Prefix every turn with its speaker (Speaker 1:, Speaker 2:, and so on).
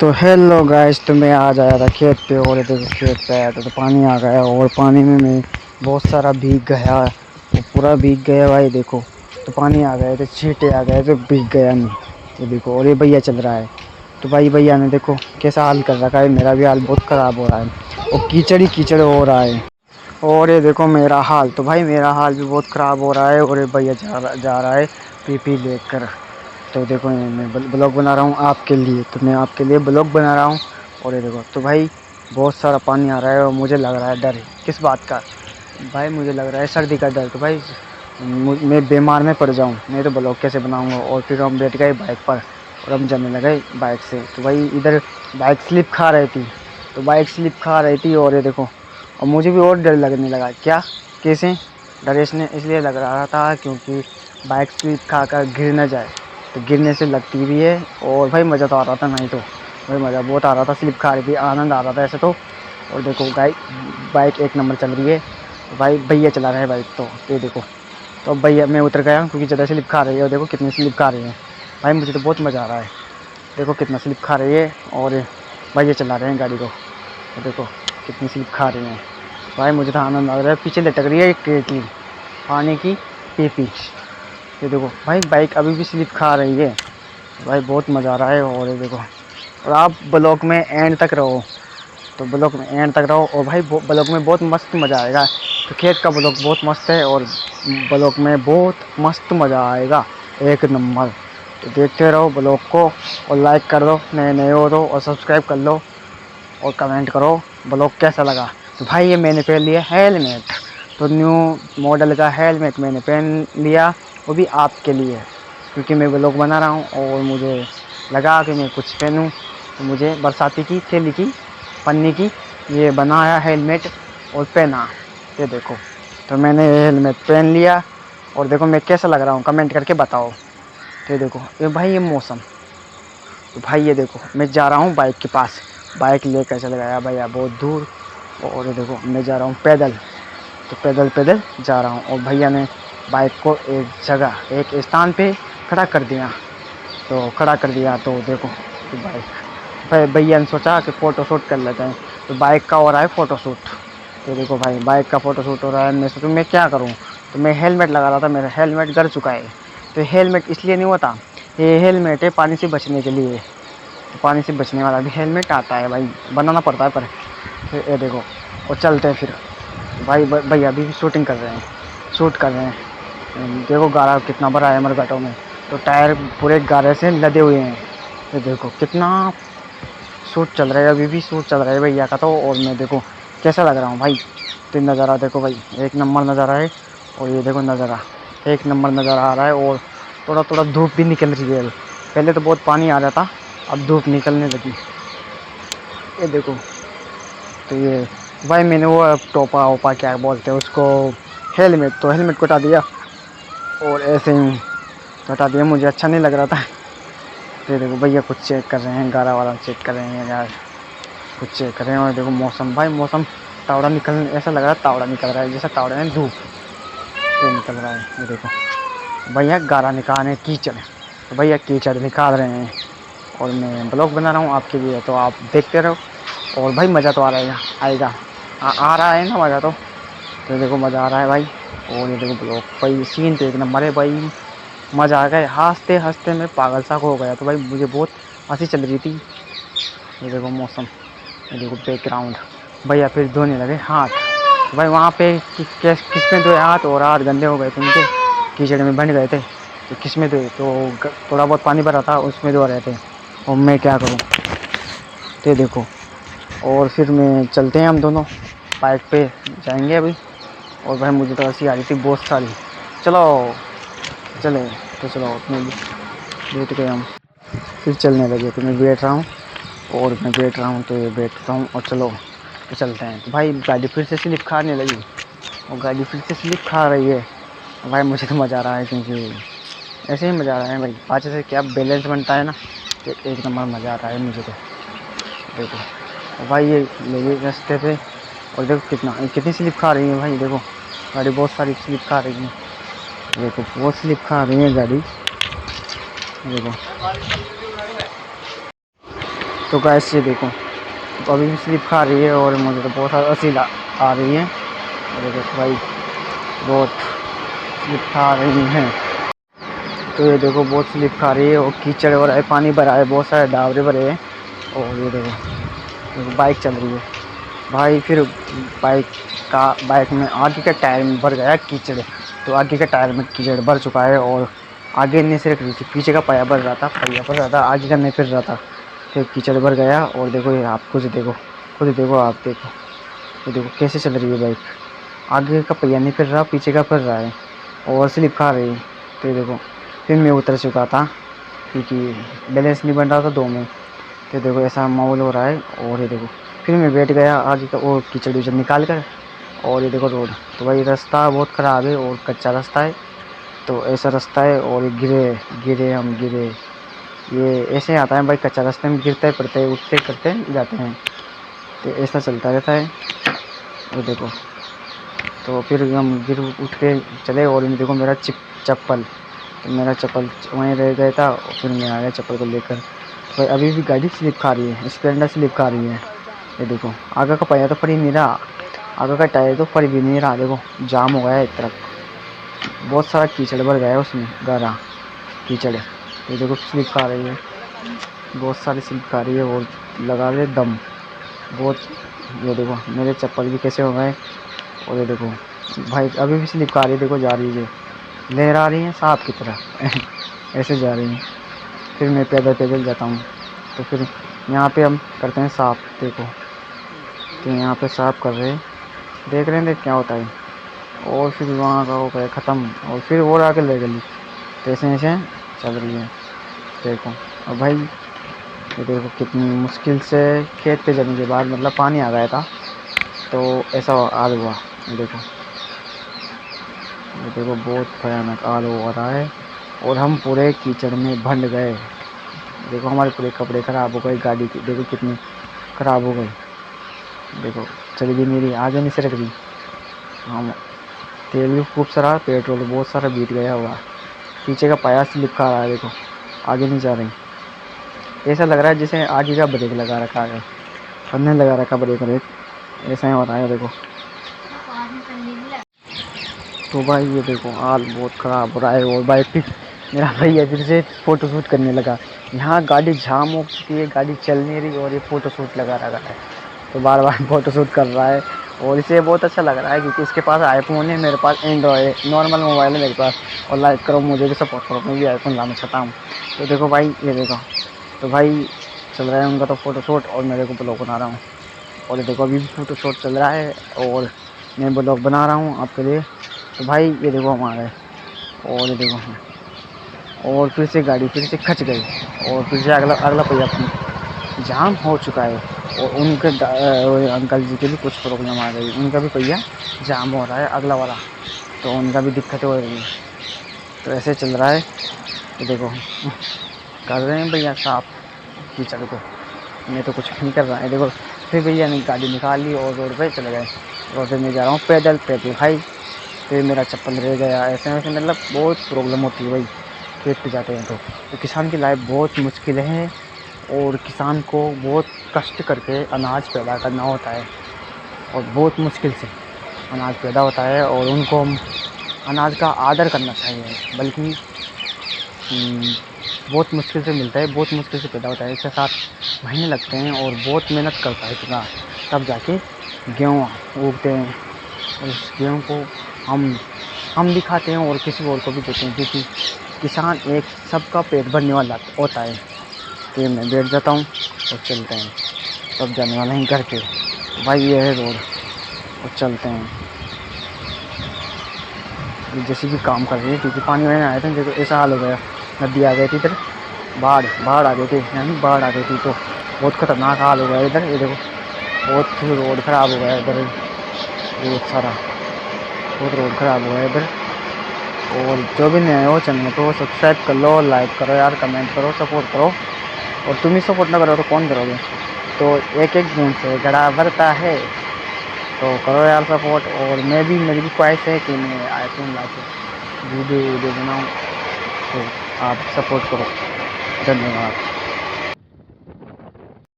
Speaker 1: तो hello guys, तो मैं आज आया था खेत पे और ये देखो खेत पे आया था तो पानी आ गया और पानी में मैं बहुत सारा भीग गया। वो पूरा भीग गया भाई देखो। तो पानी आ गया तो छींटे आ गए तो भीग गया मैं। ये देखो और ये भैया चल रहा है। तो भाई भैया ने देखो कैसा हाल कर रखा है। मेरा भी हाल बहुत ख़राब हो रहा है और कीचड़ ही कीचड़ हो रहा है। और ये देखो मेरा हाल, तो भाई मेरा हाल भी बहुत ख़राब हो रहा है और ये भैया जा रहा है पी लेकर। तो देखो ये मैं ब्लॉग बना रहा हूँ आपके लिए, तो मैं आपके लिए ब्लॉग बना रहा हूँ। और ये देखो तो भाई बहुत सारा पानी आ रहा है और मुझे लग रहा है डर। किस बात का भाई? मुझे लग रहा है सर्दी का डर। तो भाई मैं बीमार में पड़ जाऊँ नहीं तो ब्लॉग कैसे बनाऊँगा। और फिर हम बैठ गए बाइक पर और हम जाने लगे बाइक से। तो भाई इधर बाइक स्लिप खा रही थी, तो बाइक स्लिप खा रही थी और ये देखो और मुझे भी और डर लगने लगा। क्या कैसे डर इसलिए लग रहा था क्योंकि बाइक स्लिप खा कर गिर न जाए। तो गिरने से लगती भी है और भाई मज़ा तो आ रहा था, नहीं तो भाई मज़ा बहुत आ रहा था। स्लिप खा रही थी, आनंद आ रहा था ऐसे तो। और देखो बाइक एक नंबर चल रही है। तो भाई भैया चला रहे हैं बाइक, तो ये देखो। तो अब भैया मैं उतर गया क्योंकि ज़्यादा स्लिप खा रही है और देखो कितनी स्लिप खा रही है। भाई मुझे तो बहुत मज़ा आ रहा है, देखो कितना स्लिप खा रही है। और भैया चला रहे हैं गाड़ी को, तो देखो कितनी स्लिप खा रही है। भाई मुझे तो आनंद आ रहा है। पीछे लटक रही है एक केटली पानी की पीपी। ये देखो भाई बाइक अभी भी स्लिप खा रही है। भाई बहुत मज़ा आ रहा है। और ये देखो और आप ब्लॉग में एंड तक रहो, तो ब्लॉग में एंड तक रहो और भाई ब्लॉग में बहुत मस्त मज़ा आएगा। तो खेत का ब्लॉग बहुत मस्त है और ब्लॉग में बहुत मस्त मज़ा आएगा, एक नंबर। तो देखते रहो ब्लॉग को और लाइक कर दो, नए नए हो तो, और सब्सक्राइब कर लो और कमेंट करो ब्लॉग कैसा लगा। तो भाई ये मैंने पहन लिया हेलमेट, तो न्यू मॉडल का हेलमेट मैंने पहन लिया, वो भी आपके लिए, क्योंकि मैं ब्लॉग बना रहा हूँ और मुझे लगा कि मैं कुछ पहनूँ। तो मुझे बरसाती की थैली की पन्नी की ये बनाया हेलमेट और पहना। ये देखो तो मैंने ये हेलमेट पहन लिया और देखो मैं कैसा लग रहा हूँ कमेंट करके बताओ। तो ये देखो ये भाई ये मौसम, तो भाई ये देखो मैं जा रहा हूँ बाइक के पास, बाइक लेकर चला गया भैया बहुत दूर। और ये देखो मैं जा रहा हूँ पैदल, तो पैदल पैदल जा रहा हूँ और भैया ने बाइक को एक जगह एक स्थान पे खड़ा कर दिया। तो खड़ा कर दिया तो देखो तो बाइक भैया ने सोचा कि फ़ोटो शूट कर लेते हैं, तो बाइक का हो रहा है फ़ोटो शूट। तो देखो भाई बाइक का फ़ोटो शूट हो रहा है। मैं सोचूँ मैं क्या करूँ, तो मैं हेलमेट लगा रहा था, मेरा हेलमेट गिर चुका है। तो हेलमेट इसलिए नहीं होता, ये हेलमेट है पानी से बचने के लिए। तो पानी से बचने वाला भी हेलमेट आता है भाई, बनाना पड़ता है पर। फिर ये देखो और चलते हैं फिर। भाई भैया अभी भी शूटिंग कर रहे हैं, शूट कर रहे हैं। देखो गारा कितना बड़ा है हमारे घाटों में, तो टायर पूरे गारे से लदे हुए हैं। ये देखो कितना शूट चल रहा है, अभी भी शूट चल रहा है भैया का। तो और मैं देखो कैसा लग रहा हूँ भाई। तो नज़ारा देखो भाई, एक नंबर नज़ारा है। और ये देखो नज़ारा एक नंबर नज़ारा आ रहा है और थोड़ा थोड़ा धूप भी निकल रही है। पहले तो बहुत पानी आ जाता, अब धूप निकलने लगी। ये देखो तो ये भाई मैंने वो टोपा ओपा क्या बोलते हैं उसको, हेलमेट, तो हेलमेट को हटा दिया और ऐसे ही हटा दिया, मुझे अच्छा नहीं लग रहा था। ये देखो भैया कुछ चेक कर रहे हैं, गारा वाला चेक कर रहे हैं यार, कुछ चेक कर रहे हैं। और देखो मौसम, भाई मौसम तावड़ा निकल, ऐसा लग रहा है तावड़ा निकल रहा है, जैसा तावड़े में धूप से निकल रहा है। ये देखो भैया गारा निकाल रहे हैं, कीचड़, तो भैया कीचड़ निकाल रहे हैं और मैं ब्लॉग बना रहा हूँ आपके लिए, तो आप देखते रहो। और भाई मज़ा तो आ रहा है, आएगा आ रहा है ना मज़ा तो देखो मज़ा आ रहा है भाई। और ये देखो ब्लॉग भाई सीन तो एक नंबर है भाई, मज़ा आ गया, हँसते हँसते मैं पागल सा हो गया। तो भाई मुझे बहुत हंसी चल रही थी। ये देखो मौसम, ये देखो बैकग्राउंड। भैया फिर धोने लगे हाथ, तो भाई वहाँ पे किस में धोए हाथ और हाथ गंदे हो गए थे उनके, कीचड़ में बन गए थे। तो किस में धोए, तो थोड़ा बहुत पानी भरा था उसमें धो रहे थे और मैं क्या करूँ। तो ये देखो और फिर मैं चलते हैं हम दोनों बाइक पे जाएंगे अभी। और भाई मुझे तो हंसी आ रही थी बहुत सारी। चलो चले, तो चलो अपने बैठ गए हम, फिर चलने लगे। तो मैं बैठ रहा हूँ और मैं बैठ रहा हूँ, तो ये बैठता हूँ और चलो तो चलते हैं। तो भाई गाड़ी फिर से स्लिप खाने लगी और गाड़ी फिर से स्लिप खा रही है। भाई मुझे तो मज़ा आ रहा है क्योंकि ऐसे ही मज़ा आ रहा है भाई, पाँच से क्या बैलेंस बनता है ना, तो एक नंबर मज़ा आता है मुझे तो। देखो और भाई ये लगे रास्ते पे और देखो कितनी स्लिप खा रही है भाई। देखो गाड़ी बहुत सारी स्लिप खा रही है, देखो बहुत स्लिप खा रही है गाड़ी। देखो तो गाइस ये देखो, तो अभी भी स्लिप खा रही है और मुझे तो बहुत ज़्यादा हँसी आ रही है। और ये देखो भाई, बहुत स्लिप खा रही हैं। तो ये देखो बहुत स्लिप खा रही है और कीचड़ हो रहा है, पानी भरा है, बहुत सारे डावरे भरे हैं। और ये देखो बाइक चल रही है भाई। फिर बाइक में आगे के टायर में भर गया कीचड़। तो आगे के टायर में कीचड़ भर चुका है और आगे नहीं सिर्फ पीछे का पहिया भर रहा था, आगे का नहीं फिर रहा था। फिर कीचड़ भर गया और देखो ये आप खुद देखो, आप देखो, ये देखो कैसे चल रही है बाइक। आगे का पहिया नहीं फिर रहा, पीछे का फिर रहा है और स्लिप खा रही है। तो ये देखो, फिर मैं उतर चुका था क्योंकि बैलेंस नहीं बन रहा था दो में। तो देखो ऐसा माहौल हो रहा है। और ये देखो फिर मैं बैठ गया आगे का वो कीचड़ विचड़ निकाल कर। और ये देखो रोड, तो भाई रास्ता बहुत ख़राब है और कच्चा रास्ता है। तो ऐसा रास्ता है और हम गिरे, ये ऐसे आता है भाई, कच्चा रास्ते में गिरते पड़ते उठते करते जाते हैं। तो ऐसा चलता रहता है। ये देखो, तो फिर हम गिर उठ के चले और ये देखो मेरा चप्पल, तो मेरा चप्पल वहीं रह गया था और फिर मैं आ गया चप्पल को लेकर। तो भाई अभी भी गाड़ी स्लिप खा रही है, स्प्लेंडर स्लिप खा रही है। ये देखो आगे का पहिया तो फट ही नहीं रहा, आगे का टायर तो फट भी नहीं रहा। देखो जाम हो गया है एक तरफ, बहुत सारा कीचड़ भर गया है उसमें, गहरा कीचड़। ये देखो स्लिप खा रही है, बहुत सारी स्लिप खा रही है और लगा रहे दम बहुत। ये देखो मेरे चप्पल भी कैसे हो गए। और ये देखो भाई अभी भी स्लिप खा रही है, देखो जा रही है, लहरा रही है सांप की तरह ऐसे जा रही है। फिर मैं पैदल पैदल जाता हूँ। तो फिर यहाँ पे हम करते हैं साफ, देखो तो यहाँ पे साफ कर रहे हैं, देख रहे हैं क्या होता है। और फिर वहाँ का हो गया ख़त्म और फिर और आगे ले गली। तो ऐसे ऐसे चल रही है देखो। और भाई ये देखो कितनी मुश्किल से खेत पे जाने के बाद मतलब पानी आ गया था, तो ऐसा हाल हुआ। ये देखो बहुत भयानक हाल हो रहा है और हम पूरे कीचड़ में भंड गए। देखो हमारे पूरे कपड़े ख़राब हो गए, गाड़ी की देखो कितनी ख़राब हो गई। देखो चली भी मेरी आगे नहीं सरक रही। हम तेल भी खूब सारा, पेट्रोल बहुत सारा बीत गया हुआ। पीछे का पाया स्लिप खा रहा है, देखो आगे नहीं जा रही। ऐसा लग रहा है जैसे आगे का ब्रेक लगा रखा है, हमने लगा रखा ब्रेक ऐसा ही हो रहा है देखो। तो भाई ये देखो हाल बहुत ख़राब हो रहा है। और बाइक पे मेरा भैया फिर से फ़ोटो शूट करने लगा। यहाँ गाड़ी जाम हो चुकी है, गाड़ी चल नहीं रही और ये फ़ोटो शूट लगा रखा है। तो बार बार फ़ोटो शूट कर रहा है और इसे बहुत अच्छा लग रहा है क्योंकि इसके पास आईफोन है, मेरे पास एंड्रॉयड नॉर्मल मोबाइल है मेरे पास। और लाइक करो, मुझे भी सपोर्ट करो, मैं भी आईफोन लाना चाहता हूँ। तो देखो भाई ये देखो, तो भाई चल रहा है उनका तो फ़ोटो शूट और मेरे को ब्लॉग बना रहा हूँ। और ये देखो अभी भी फ़ोटो शूट चल रहा है और मैं ब्लॉग बना रहा हूँ आपके लिए। तो भाई ये देखो हम आ गए और ये देखो, और फिर से गाड़ी फिर से खच गई और फिर से अगला अगला पहिया जाम हो चुका है। और उनके अंकल जी की भी कुछ प्रॉब्लम आ गई, उनका भी पहिया जाम हो रहा है अगला वाला, तो उनका भी दिक्कत हो रही है। तो ऐसे चल रहा है। तो देखो कर रहे हैं भैया साफ कीचड़ को, मैं तो कुछ नहीं कर रहा है। देखो फिर भैया ने गाड़ी निकाल ली और रोड पे चले गए। रोड पे मैं जा रहा हूँ पैदल पैदल भाई, फिर मेरा चप्पल रह गया। ऐसे वैसे मतलब बहुत प्रॉब्लम होती है भाई खेत पे जाते हैं। तो किसान की लाइफ बहुत मुश्किल है और किसान को बहुत कष्ट करके अनाज पैदा करना होता है और बहुत मुश्किल से अनाज पैदा होता है और उनको हम अनाज का आदर करना चाहिए। बल्कि बहुत मुश्किल से मिलता है, बहुत मुश्किल से पैदा होता है, 6-7 महीने लगते हैं और बहुत मेहनत करता है किसान, तब जाके गेहूँ उगते हैं। और उस गेहूँ को हम भी खाते हैं और किसी और को भी देते हैं क्योंकि किसान एक सबका पेट भरने वाला होता है। तो मैं बैठ जाता हूँ और चलते हैं, तब जाने वाला है घर के। भाई ये है रोड और चलते हैं। ये जैसे भी काम कर रही है क्योंकि पानी वानी आया था, देखो ऐसा हाल हो गया, नदी आ गई थी इधर, बाढ़ आ गई थी, यानी बाढ़ आ गई थी, तो बहुत ख़तरनाक हाल हो गया इधर। ये देखो बहुत रोड ख़राब हो गया इधर, बहुत रोड ख़राब हो गया इधर। और जो भी नए हो चैनल को सब्सक्राइब कर लो, लाइक करो यार, कमेंट करो, सपोर्ट करो। और तुम ही सपोर्ट ना करो तो कौन करोगे। तो एक एक बूंद से घड़ा भरता है, तो करो यार सपोर्ट। और मेरी भी ख्वाहिश है कि मैं आईफोन ला के वीडियो बनाऊँ, तो आप सपोर्ट करो। धन्यवाद।